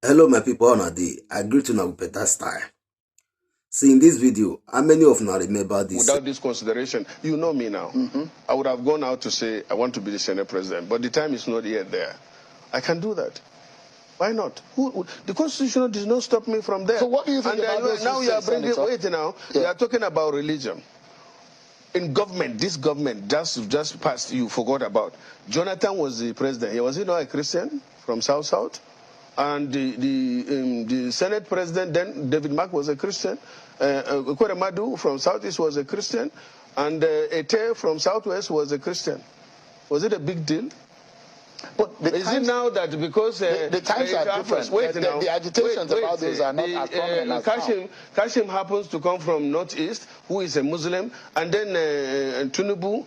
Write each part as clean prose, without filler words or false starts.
Hello my people, on a day. I greet you now with better style. See, in this video, how many of you remember this? Without this consideration, you know me now. I would have gone out to say I want to be the Senate president, but the time is not yet there. I can do that. Why not? The Constitution does not stop me from there. So what do you think about those now you are bringing, wait now, you are talking about religion. In government, this government just passed, you forgot about. Jonathan was the president. Was he not a Christian from South? And the Senate president, then David Mark was a Christian. Kweremadu from Southeast was a Christian. And Ete from Southwest was a Christian. Was it a big deal? But is it now that because the times are different? The agitations about those are not as prominent as now. Kashim happens to come from Northeast, who is a Muslim, and then Tinubu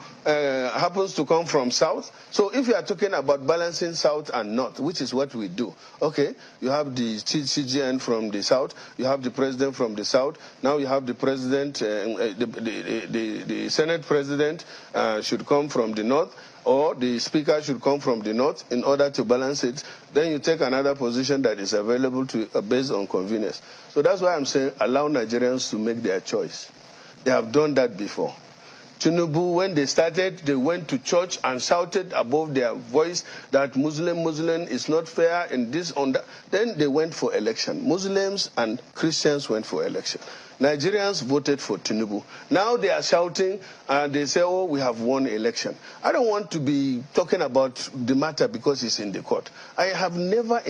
happens to come from South. So if you are talking about balancing South and North, which is what we do, okay, you have the CGN from the South, you have the president from the South, now you have the president, the Senate president should come from the North, or the speaker should come from the north in order to balance it. Then you take another position that is available to based on convenience. So that's why I'm saying allow Nigerians to make their choice. They have done that before. Tinubu, when they started, they went to church and shouted above their voice that Muslim is not fair and this on that. Then they went for election. Muslims and Christians went for election. Nigerians voted for Tinubu. Now they are shouting and they say, oh, we have won election. I don't want to be talking about the matter because it's in the court. I have never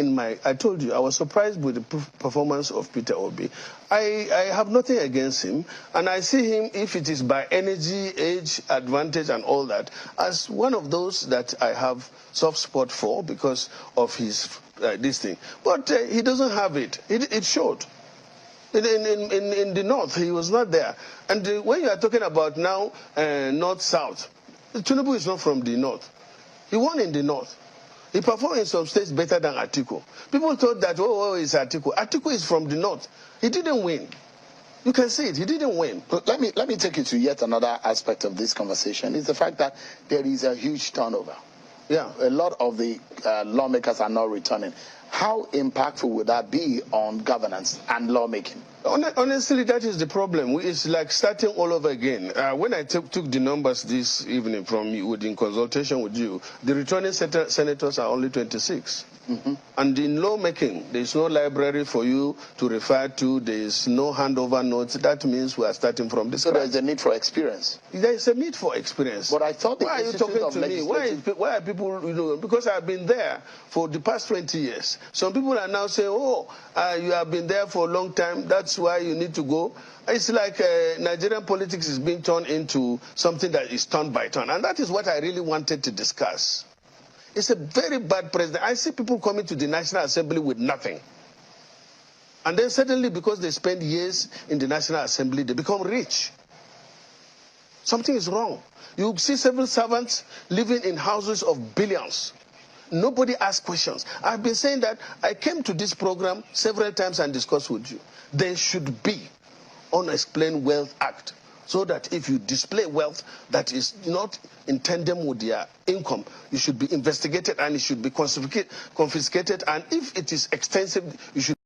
I told you, I was surprised with the performance of Peter Obi. I have nothing against him, and I see him, if it is by energy, age, advantage, and all that, as one of those that I have soft spot for because of his this thing. But he doesn't have it. It showed. In the north, he was not there. And when you are talking about now north-south, Tinubu is not from the north. He won in the north. He performed in some states better than Atiku. People thought that, oh, it's Atiku. Atiku is from the north. He didn't win. You can see it. He didn't win. But let me take you to yet another aspect of this conversation. Is the fact that there is a huge turnover. Yeah. A lot of the lawmakers are not returning. How impactful would that be on governance and lawmaking? Honestly, that is the problem. It's like starting all over again. When I took the numbers this evening from you, in consultation with you, the returning senators are only 26. And in lawmaking, there is no library for you to refer to. There is no handover notes. That means we are starting from this. So there is a need for experience. There is a need for experience. But I thought why are you talking to me? Why are people? Because I've been there for the past 20 years. Some people are now saying, "Oh, you have been there for a long time. That's why you need to go." It's like Nigerian politics is being turned into something that is turn by turn, and that is what I really wanted to discuss. It's a very bad president. I see people coming to the National Assembly with nothing. And then suddenly, because they spend years in the National Assembly, they become rich. Something is wrong. You see civil servants living in houses of billions. Nobody asks questions. I've been saying that. I came to this program several times and discussed with you. There should be Unexplained Wealth Act, so that if you display wealth that is not in tandem with their income, you should be investigated and it should be confiscated. And if it is extensive, you should